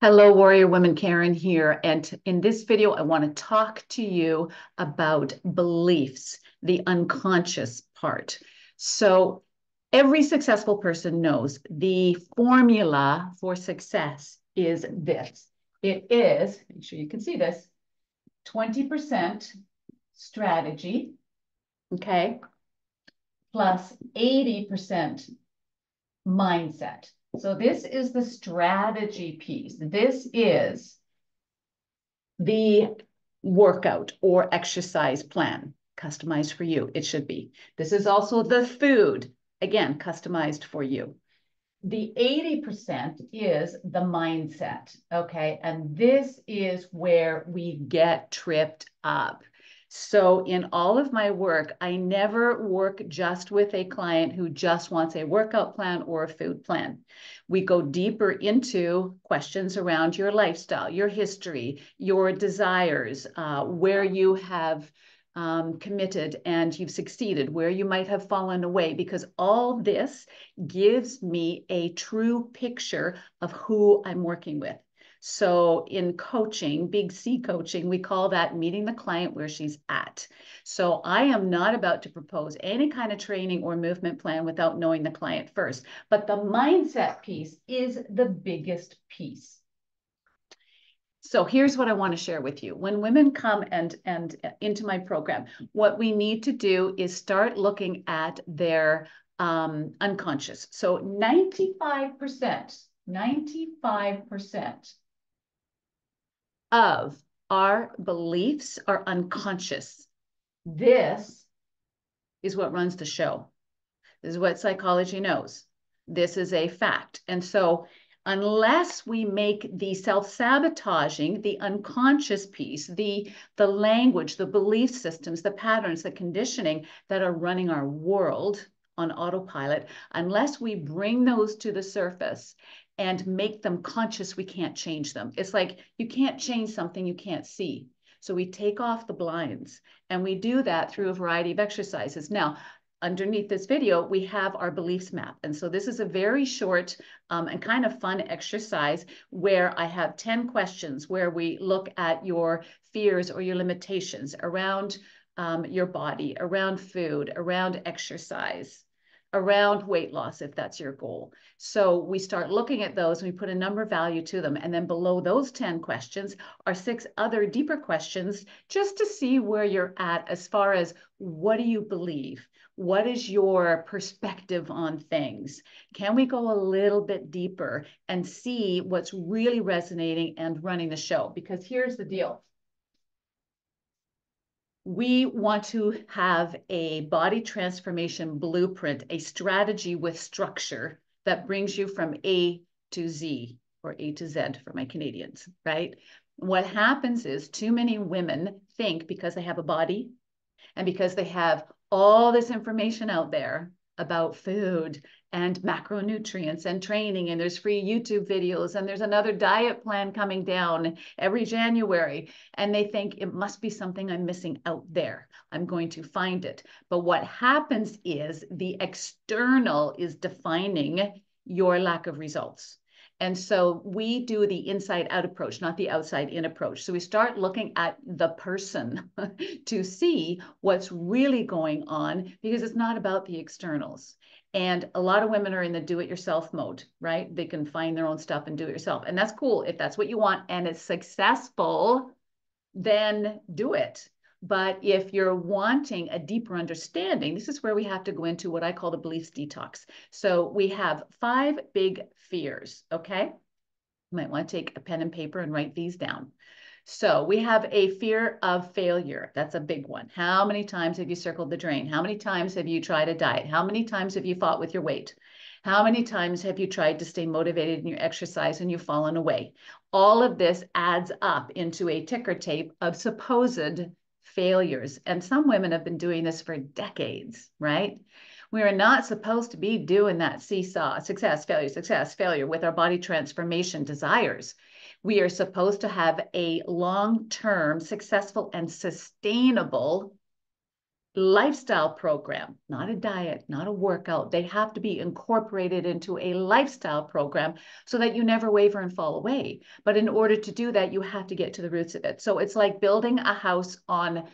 Hello, Warrior Women. Karen here. And in this video, I want to talk to you about beliefs, the unconscious part. So, every successful person knows the formula for success is this. It is, make sure you can see this, 20% strategy, okay, plus 80% mindset. So this is the strategy piece. This is the workout or exercise plan, customized for you. It should be. This is also the food, again, customized for you. The 80% is the mindset, okay? And this is where we get tripped up. So in all of my work, I never work just with a client who just wants a workout plan or a food plan. We go deeper into questions around your lifestyle, your history, your desires, where you have committed and you've succeeded, where you might have fallen away, because all this gives me a true picture of who I'm working with. So in coaching, big C coaching, we call that meeting the client where she's at. So I am not about to propose any kind of training or movement plan without knowing the client first. But the mindset piece is the biggest piece. So here's what I want to share with you. When women come and into my program, what we need to do is start looking at their unconscious. So 95% of our beliefs are unconscious. This is what runs the show. This is what psychology knows. This is a fact. And so unless we make the self-sabotaging, the unconscious piece, the language, the belief systems, the patterns, the conditioning that are running our world on autopilot, unless we bring those to the surface and make them conscious, we can't change them. It's like you can't change something you can't see. So we take off the blinds, and we do that through a variety of exercises. Now, underneath this video, we have our beliefs map. And so this is a very short and kind of fun exercise where I have 10 questions where we look at your fears or your limitations around your body, around food, around exercise, around weight loss, if that's your goal. So we start looking at those and we put a number value to them. And then below those 10 questions are 6 other deeper questions just to see where you're at as far as what do you believe? What is your perspective on things? Can we go a little bit deeper and see what's really resonating and running the show? Because here's the deal. We want to have a body transformation blueprint, a strategy with structure that brings you from A to Z, or A to Z for my Canadians, right? What happens is too many women think because they have a body and because they have all this information out there about food and macronutrients and training, and there's free YouTube videos, and there's another diet plan coming down every January, and they think it must be something I'm missing out there. I'm going to find it. But what happens is the external is defining your lack of results. And so we do the inside out approach, not the outside in approach. So we start looking at the person to see what's really going on, because it's not about the externals. And a lot of women are in the do-it-yourself mode, right? They can find their own stuff and do it yourself. And that's cool. If that's what you want and it's successful, then do it. But if you're wanting a deeper understanding, this is where we have to go into what I call the beliefs detox. So we have 5 big fears, okay? You might want to take a pen and paper and write these down. So we have a fear of failure. That's a big one. How many times have you circled the drain? How many times have you tried a diet? How many times have you fought with your weight? How many times have you tried to stay motivated in your exercise and you've fallen away? All of this adds up into a ticker tape of supposed failures. And some women have been doing this for decades, right? We are not supposed to be doing that seesaw, success, failure with our body transformation desires. We are supposed to have a long-term, successful, and sustainable lifestyle program, not a diet, not a workout. They have to be incorporated into a lifestyle program so that you never waver and fall away. But in order to do that, you have to get to the roots of it. So it's like building a house on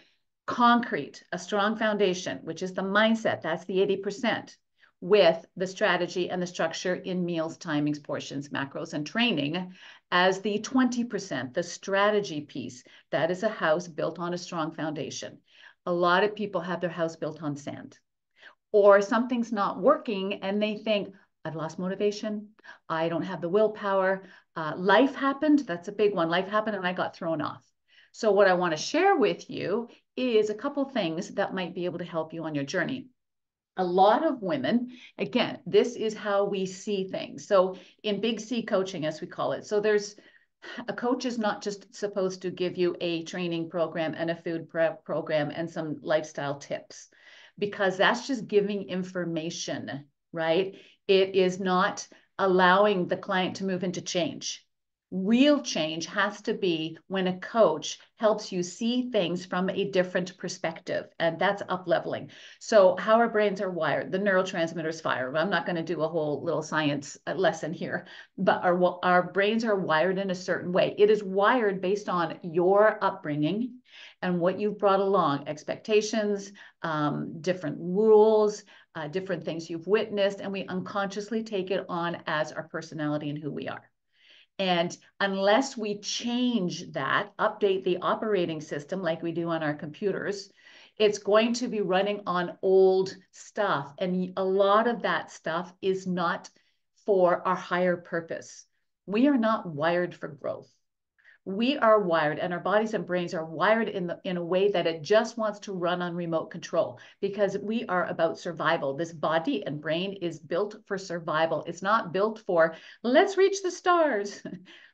concrete, a strong foundation, which is the mindset. That's the 80%, with the strategy and the structure in meals, timings, portions, macros, and training as the 20%, the strategy piece. That is a house built on a strong foundation. A lot of people have their house built on sand, or something's not working and they think, I've lost motivation. I don't have the willpower. Life happened. That's a big one. Life happened and I got thrown off. So what I want to share with you is a couple things that might be able to help you on your journey. A lot of women, again, this is how we see things. So in big C coaching, as we call it, so there's a coach is not just supposed to give you a training program and a food prep program and some lifestyle tips, because that's just giving information, right? It is not allowing the client to move into change. Real change has to be when a coach helps you see things from a different perspective, and that's up leveling. So how our brains are wired, the neurotransmitters fire. I'm not going to do a whole little science lesson here, but our brains are wired in a certain way. It is wired based on your upbringing and what you've brought along, expectations, different rules, different things you've witnessed, and we unconsciously take it on as our personality and who we are. And unless we change that, update the operating system like we do on our computers, it's going to be running on old stuff. And a lot of that stuff is not for our higher purpose. We are not wired for growth. We are wired, and our bodies and brains are wired in a way that it just wants to run on remote control, because we are about survival. This body and brain is built for survival. It's not built for, let's reach the stars.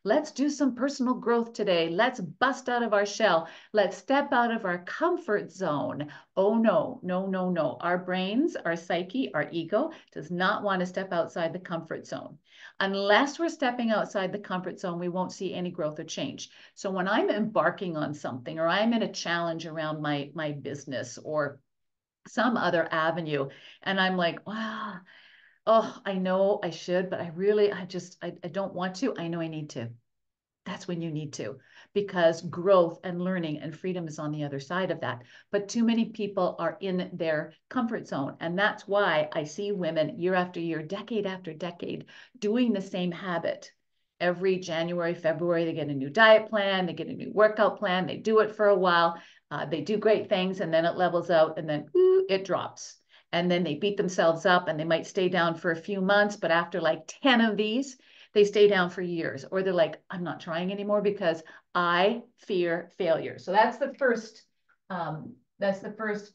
Let's do some personal growth today. Let's bust out of our shell. Let's step out of our comfort zone. Oh, no, no, no, no. Our brains, our psyche, our ego does not want to step outside the comfort zone. Unless we're stepping outside the comfort zone, we won't see any growth or change. So when I'm embarking on something, or I'm in a challenge around my business or some other avenue, and I'm like, wow, oh, I know I should, but I don't want to. I know I need to. That's when you need to, because growth and learning and freedom is on the other side of that. But too many people are in their comfort zone. And that's why I see women year after year, decade after decade, doing the same habit. Every January, February, they get a new diet plan, they get a new workout plan, they do it for a while, they do great things, and then it levels out, and then it drops. And then they beat themselves up, and they might stay down for a few months, but after like 10 of these, they stay down for years, or they're like, I'm not trying anymore because I fear failure. So that's the first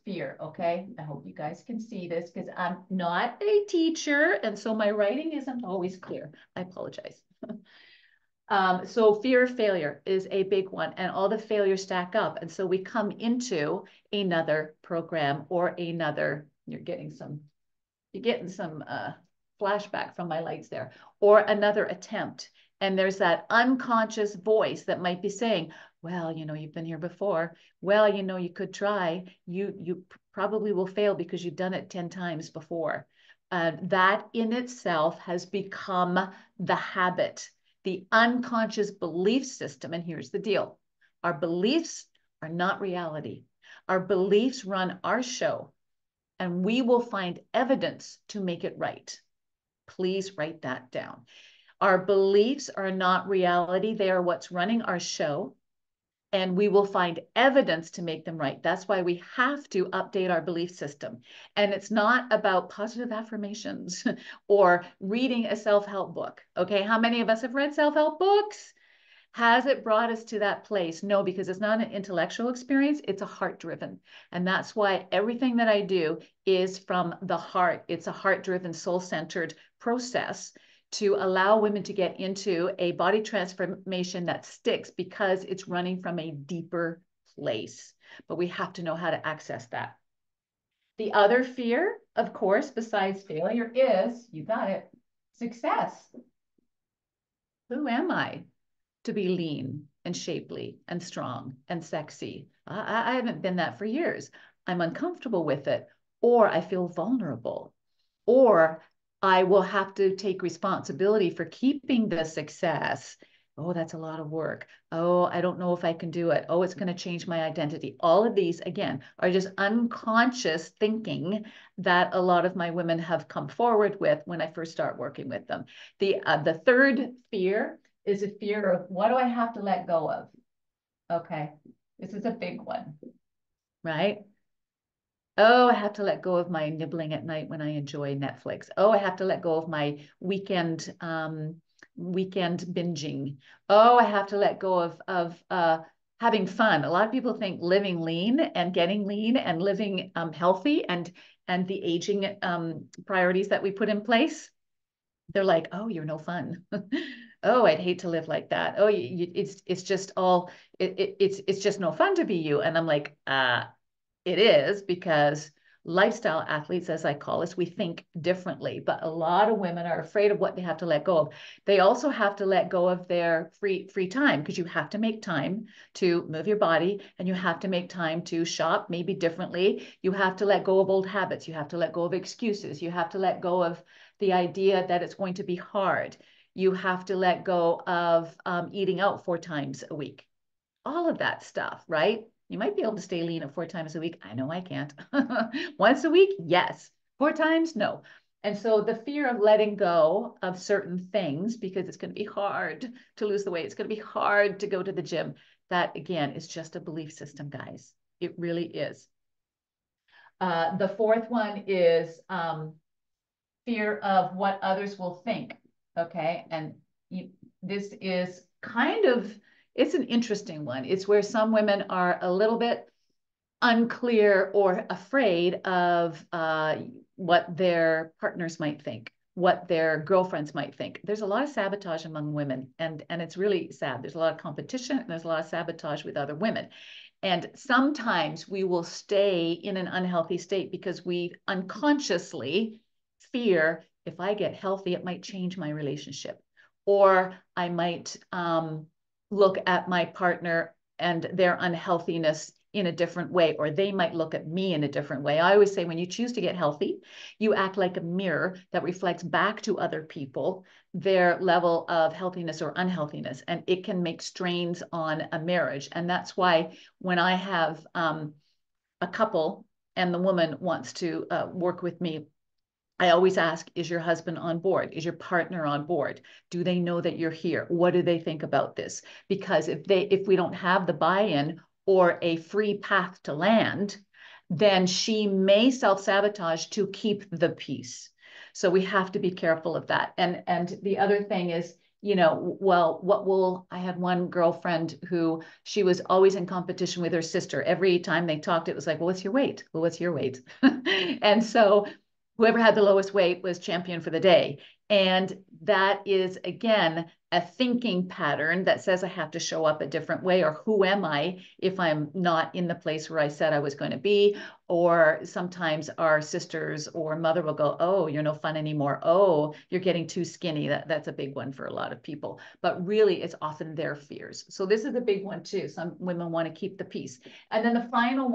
fear. Okay. I hope you guys can see this because I'm not a teacher. And so my writing isn't always clear. I apologize. So fear of failure is a big one, and all the failures stack up. And so we come into another program or another, you're getting some flashback from my lights there, or another attempt. And there's that unconscious voice that might be saying, well, you've been here before. Well, you could try. You probably will fail because you've done it 10 times before. That in itself has become the habit, the unconscious belief system. And here's the deal. Our beliefs are not reality. Our beliefs run our show, and we will find evidence to make it right. Please write that down. Our beliefs are not reality. They are what's running our show, and we will find evidence to make them right. That's why we have to update our belief system. And it's not about positive affirmations or reading a self-help book. Okay, how many of us have read self-help books? Has it brought us to that place? No, because it's not an intellectual experience, it's a heart-driven. And that's why everything that I do is from the heart. It's a heart-driven, soul-centered process to allow women to get into a body transformation that sticks, because it's running from a deeper place. But we have to know how to access that. The other fear, of course, besides failure is, you got it, success. Who am I to be lean and shapely and strong and sexy? I haven't been that for years. I'm uncomfortable with it, or I feel vulnerable, or I will have to take responsibility for keeping the success. Oh, that's a lot of work. Oh, I don't know if I can do it. Oh, it's going to change my identity. All of these, again, are just unconscious thinking that a lot of my women have come forward with when I first start working with them. The third fear is a fear of, what do I have to let go of? Okay, this is a big one, right? Oh, I have to let go of my nibbling at night when I enjoy Netflix. Oh, I have to let go of my weekend binging. Oh, I have to let go of having fun. A lot of people think living lean and getting lean and living healthy and the aging priorities that we put in place. They're like, oh, you're no fun. Oh, I'd hate to live like that. Oh, it's just all it's just no fun to be you. And I'm like, it is, because lifestyle athletes, as I call us, we think differently, but a lot of women are afraid of what they have to let go of. They also have to let go of their free time, because you have to make time to move your body, and you have to make time to shop maybe differently. You have to let go of old habits. You have to let go of excuses. You have to let go of the idea that it's going to be hard. You have to let go of eating out 4 times a week. All of that stuff, right? You might be able to stay lean at 4 times a week. I know I can't. Once a week, yes. 4 times, no. And so the fear of letting go of certain things, because it's going to be hard to lose the weight, it's going to be hard to go to the gym. That, again, is just a belief system, guys. It really is. The fourth one is fear of what others will think. Okay. And this is kind of, it's an interesting one. It's where some women are a little bit unclear or afraid of what their partners might think, what their girlfriends might think. There's a lot of sabotage among women, and it's really sad. There's a lot of competition, and there's a lot of sabotage with other women. And sometimes we will stay in an unhealthy state because we unconsciously fear, if I get healthy, it might change my relationship. Or I might look at my partner and their unhealthiness in a different way, or they might look at me in a different way. I always say, when you choose to get healthy, you act like a mirror that reflects back to other people their level of healthiness or unhealthiness, and it can make strains on a marriage. And that's why when I have a couple and the woman wants to work with me, I always ask, is your husband on board? Is your partner on board? Do they know that you're here? What do they think about this? Because if we don't have the buy-in or a free path to land, then she may self-sabotage to keep the peace. So we have to be careful of that. And the other thing is, well, I had one girlfriend who, she was always in competition with her sister. Every time they talked, it was like, well, what's your weight? Well, what's your weight? And so whoever had the lowest weight was champion for the day. And that is, again, a thinking pattern that says I have to show up a different way, or who am I if I'm not in the place where I said I was going to be? Or sometimes our sisters or mother will go, oh, you're no fun anymore. Oh, you're getting too skinny. That's a big one for a lot of people. But really, it's often their fears. So this is a big one too. Some women want to keep the peace. And then the final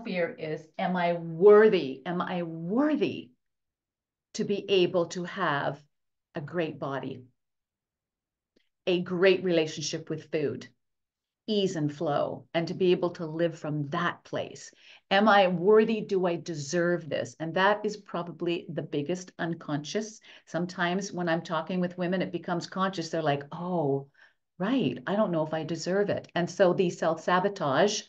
fear is, am I worthy? Am I worthy to be able to have a great body, a great relationship with food, ease and flow, and to be able to live from that place? Am I worthy? Do I deserve this? And that is probably the biggest unconscious. Sometimes when I'm talking with women, it becomes conscious. They're like, oh, right, I don't know if I deserve it. And so the self-sabotage,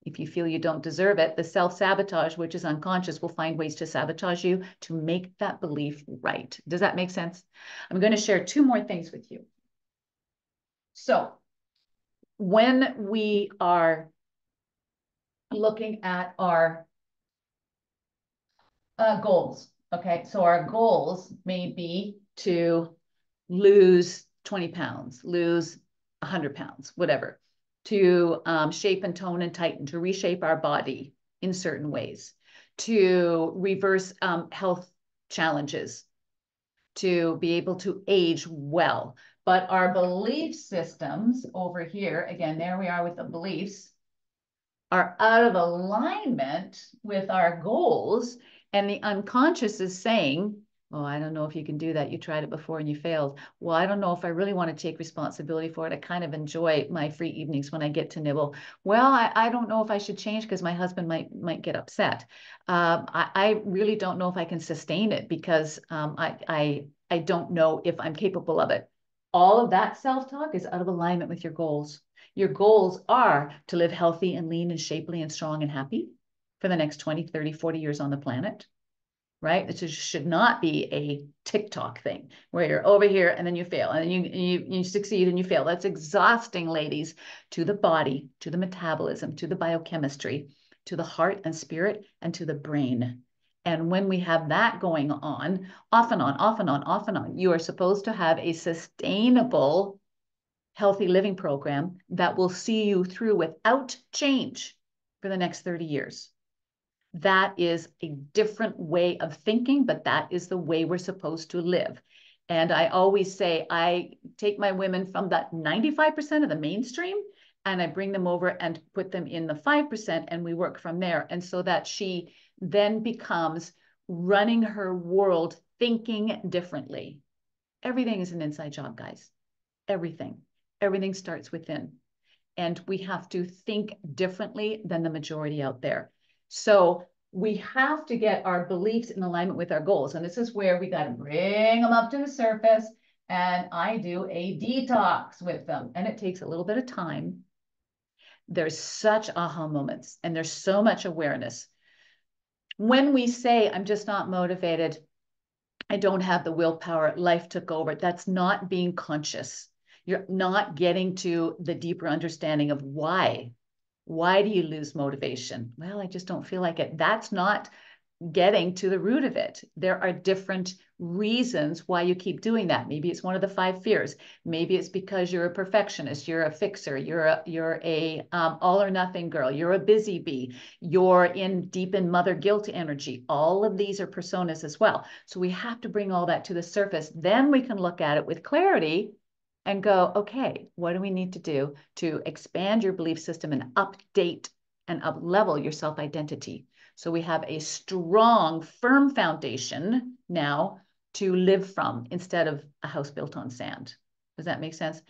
if you feel you don't deserve it, the self-sabotage, which is unconscious, will find ways to sabotage you to make that belief right. Does that make sense? I'm going to share 2 more things with you. So when we are looking at our goals, okay, so our goals may be to lose 20 pounds, lose 100 pounds, whatever, to shape and tone and tighten, to reshape our body in certain ways, to reverse health challenges, to be able to age well. But our belief systems over here, again, there we are with the beliefs, are out of alignment with our goals, and the unconscious is saying, oh, I don't know if you can do that. You tried it before and you failed. Well, I don't know if I really want to take responsibility for it. I kind of enjoy my free evenings when I get to nibble. Well, I don't know if I should change because my husband might get upset. I really don't know if I can sustain it because I don't know if I'm capable of it. All of that self-talk is out of alignment with your goals. Your goals are to live healthy and lean and shapely and strong and happy for the next 20, 30, 40 years on the planet, right? It should not be a TikTok thing where you're over here and then you fail and then you succeed and you fail. That's exhausting, ladies, to the body, to the metabolism, to the biochemistry, to the heart and spirit, and to the brain. And when we have that going on, off and on, off and on, off and on, you are supposed to have a sustainable healthy living program that will see you through without change for the next 30 years. That is a different way of thinking, but that is the way we're supposed to live. And I always say, I take my women from that 95% of the mainstream and I bring them over and put them in the 5% and we work from there. And so that she then becomes running her world thinking differently. Everything is an inside job, guys. Everything. Everything starts within. And we have to think differently than the majority out there. So we have to get our beliefs in alignment with our goals. And this is where we got to bring them up to the surface. And I do a detox with them. And it takes a little bit of time. There's such aha moments and there's so much awareness. When we say, I'm just not motivated, I don't have the willpower, life took over, that's not being conscious. You're not getting to the deeper understanding of why. Why do you lose motivation? Well, I just don't feel like it. That's not getting to the root of it. There are different reasons why you keep doing that. Maybe it's one of the 5 fears. Maybe it's because you're a perfectionist, you're a fixer, you're a all or nothing girl, you're a busy bee, you're deep in mother guilt energy. All of these are personas as well. So we have to bring all that to the surface. Then we can look at it with clarity and go, okay, what do we need to do to expand your belief system and update and up-level your self-identity? So we have a strong, firm foundation now to live from instead of a house built on sand. Does that make sense?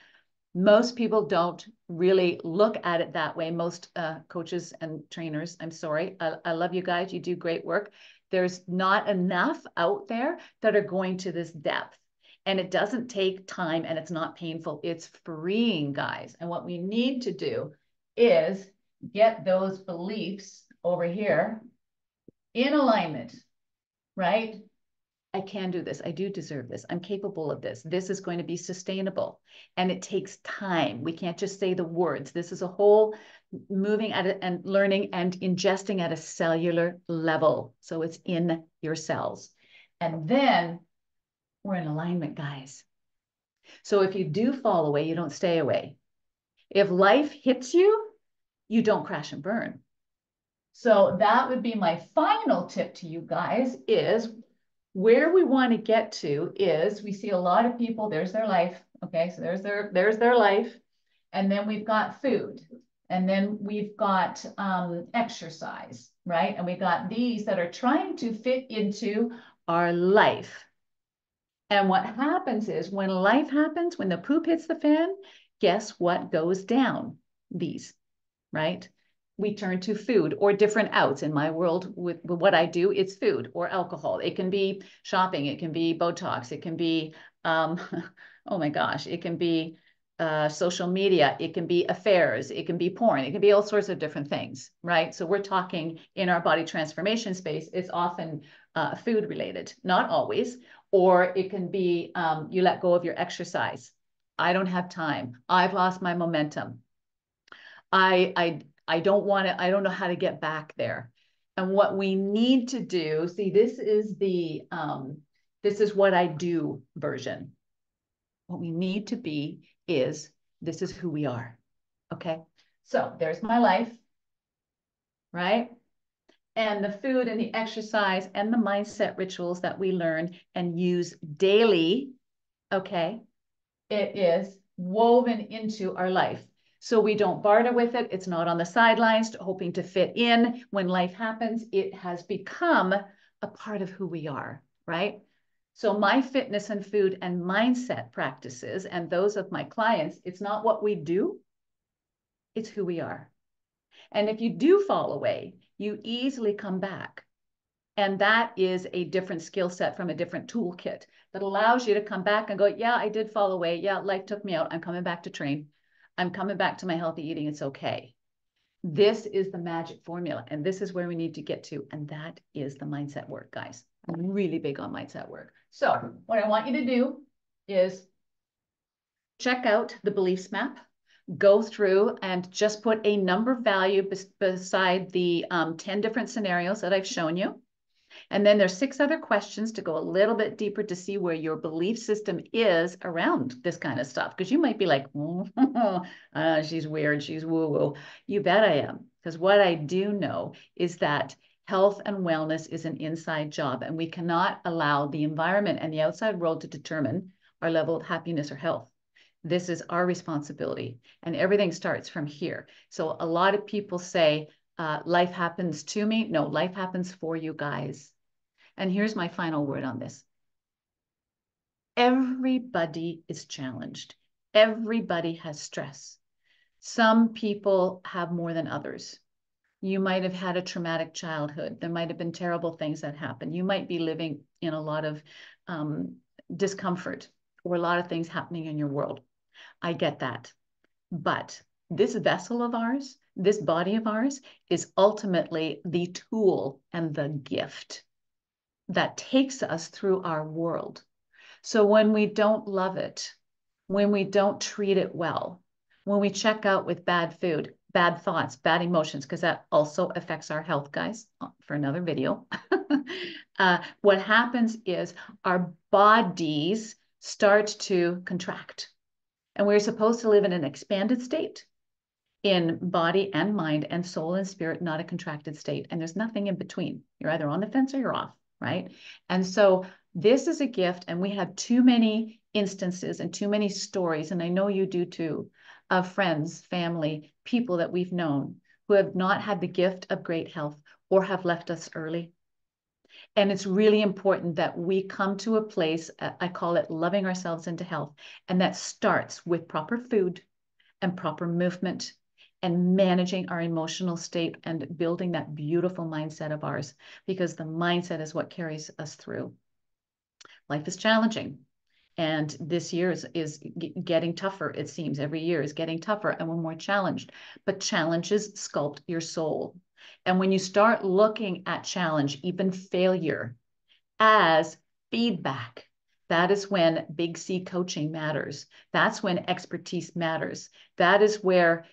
Most people don't really look at it that way. Most coaches and trainers, I'm sorry, I love you guys. You do great work. There's not enough out there that are going to this depth. And it doesn't take time and it's not painful. It's freeing, guys. And what we need to do is get those beliefs over here in alignment, right? I can do this. I do deserve this. I'm capable of this. This is going to be sustainable. And it takes time. We can't just say the words. This is a whole moving at it and learning and ingesting at a cellular level. So it's in your cells. And then we're in alignment, guys. So if you do fall away, you don't stay away. If life hits you, you don't crash and burn. So that would be my final tip to you guys is where we want to get to is we see a lot of people, there's their life. Okay, so there's their life. And then we've got food. And then we've got exercise, right? And we got these that are trying to fit into our life. And what happens is when life happens, when the poop hits the fan, guess what goes down? These, right? We turn to food or different outs. In my world, with what I do, it's food or alcohol. It can be shopping. It can be Botox. It can be, oh my gosh, it can be social media. It can be affairs. It can be porn. It can be all sorts of different things, right? So we're talking in our body transformation space, it's often food related, not always. Or it can be you let go of your exercise. I don't have time. I've lost my momentum. I don't want to, I don't know how to get back there. And what we need to do, see, this is this is what I do version. What we need to be is, this is who we are. Okay. So there's my life, right? And the food and the exercise and the mindset rituals that we learn and use daily. Okay. It is woven into our life. So we don't barter with it. It's not on the sidelines hoping to fit in when life happens. It has become a part of who we are, right? So my fitness and food and mindset practices and those of my clients, it's not what we do, it's who we are. And if you do fall away, you easily come back. And that is a different skill set from a different toolkit that allows you to come back and go, yeah, I did fall away. Yeah, life took me out. I'm coming back to train. I'm coming back to my healthy eating. It's okay. This is the magic formula. And this is where we need to get to. And that is the mindset work, guys. I'm really big on mindset work. So what I want you to do is check out the beliefs map, go through and just put a number value beside the 10 different scenarios that I've shown you. And then there's 6 other questions to go a little bit deeper to see where your belief system is around this kind of stuff. Because you might be like, she's weird, she's woo-woo. You bet I am. Because what I do know is that health and wellness is an inside job, and we cannot allow the environment and the outside world to determine our level of happiness or health. This is our responsibility, and everything starts from here. So a lot of people say, life happens to me. No, life happens for you guys. And here's my final word on this. Everybody is challenged. Everybody has stress. Some people have more than others. You might have had a traumatic childhood. There might have been terrible things that happened. You might be living in a lot of discomfort or a lot of things happening in your world. I get that. But this vessel of ours, this body of ours, is ultimately the tool and the gift that takes us through our world. So when we don't love it, when we don't treat it well, when we check out with bad food, bad thoughts, bad emotions, because that also affects our health, guys, for another video. What happens is our bodies start to contract. And we're supposed to live in an expanded state in body and mind and soul and spirit, not a contracted state. And there's nothing in between. You're either on the fence or you're off, right? And so this is a gift, and we have too many instances and too many stories, and I know you do too, of friends, family, people that we've known who have not had the gift of great health or have left us early. And it's really important that we come to a place, I call it loving ourselves into health, and that starts with proper food and proper movement and managing our emotional state and building that beautiful mindset of ours, because the mindset is what carries us through. Life is challenging. And this year is getting tougher. It seems every year is getting tougher and we're more challenged. But challenges sculpt your soul. And when you start looking at challenge, even failure, as feedback, that is when big C coaching matters. That's when expertise matters. That is where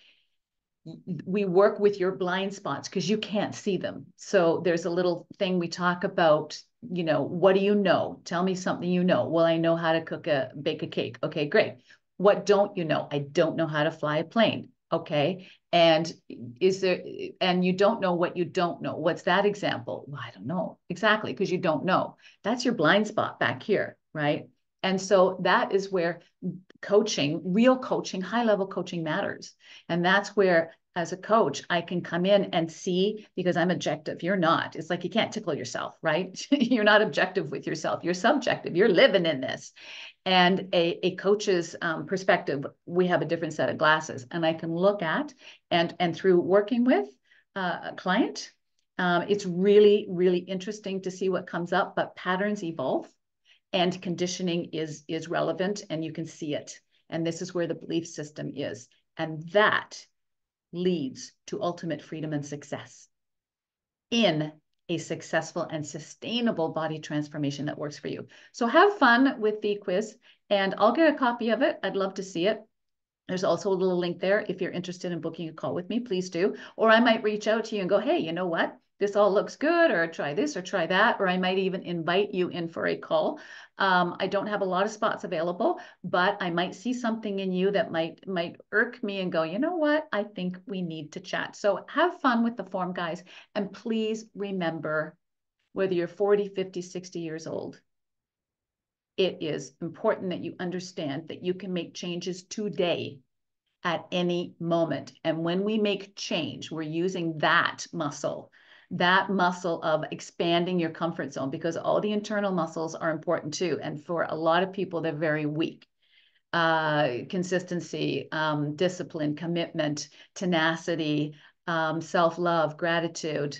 we work with your blind spots because you can't see them. So there's a little thing we talk about, what do you know? Tell me something you know. Well, I know how to bake a cake. Okay, great. What don't you know? I don't know how to fly a plane. Okay. And you don't know what you don't know. What's that example? Well, I don't know. Exactly, because you don't know. That's your blind spot back here, right? And so that is where coaching, real coaching, high level coaching matters. And that's where, as a coach, I can come in and see, because I'm objective. You're not. It's like you can't tickle yourself, right? You're not objective with yourself. You're subjective. You're living in this. And a coach's perspective, we have a different set of glasses, and I can look at and through working with a client, it's really, really interesting to see what comes up. But patterns evolve, and conditioning is relevant, and you can see it. And this is where the belief system is, and that leads to ultimate freedom and success in a successful and sustainable body transformation that works for you. So have fun with the quiz, and I'll get a copy of it. I'd love to see it. There's also a little link there. If you're interested in booking a call with me, please do. Or I might reach out to you and go, hey, you know what? This all looks good, or try this or try that. Or I might even invite you in for a call. I don't have a lot of spots available, but I might see something in you that might irk me and go, you know what? I think we need to chat. So have fun with the form, guys. And please remember, whether you're 40, 50, 60 years old, it is important that you understand that you can make changes today at any moment. And when we make change, we're using that muscle of expanding your comfort zone, because all the internal muscles are important too. And for a lot of people, they're very weak. Consistency, discipline, commitment, tenacity, self-love, gratitude,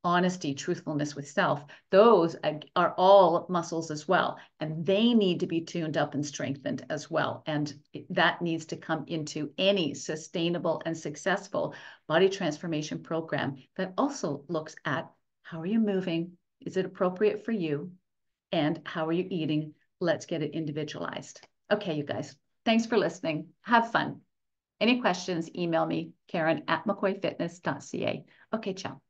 honesty, truthfulness with self. Those are all muscles as well. And they need to be tuned up and strengthened as well. And that needs to come into any sustainable and successful body transformation program that also looks at how are you moving? Is it appropriate for you? And how are you eating? Let's get it individualized. Okay, you guys, thanks for listening. Have fun. Any questions, email me, Karen@mccoyfitness.ca. Okay, ciao.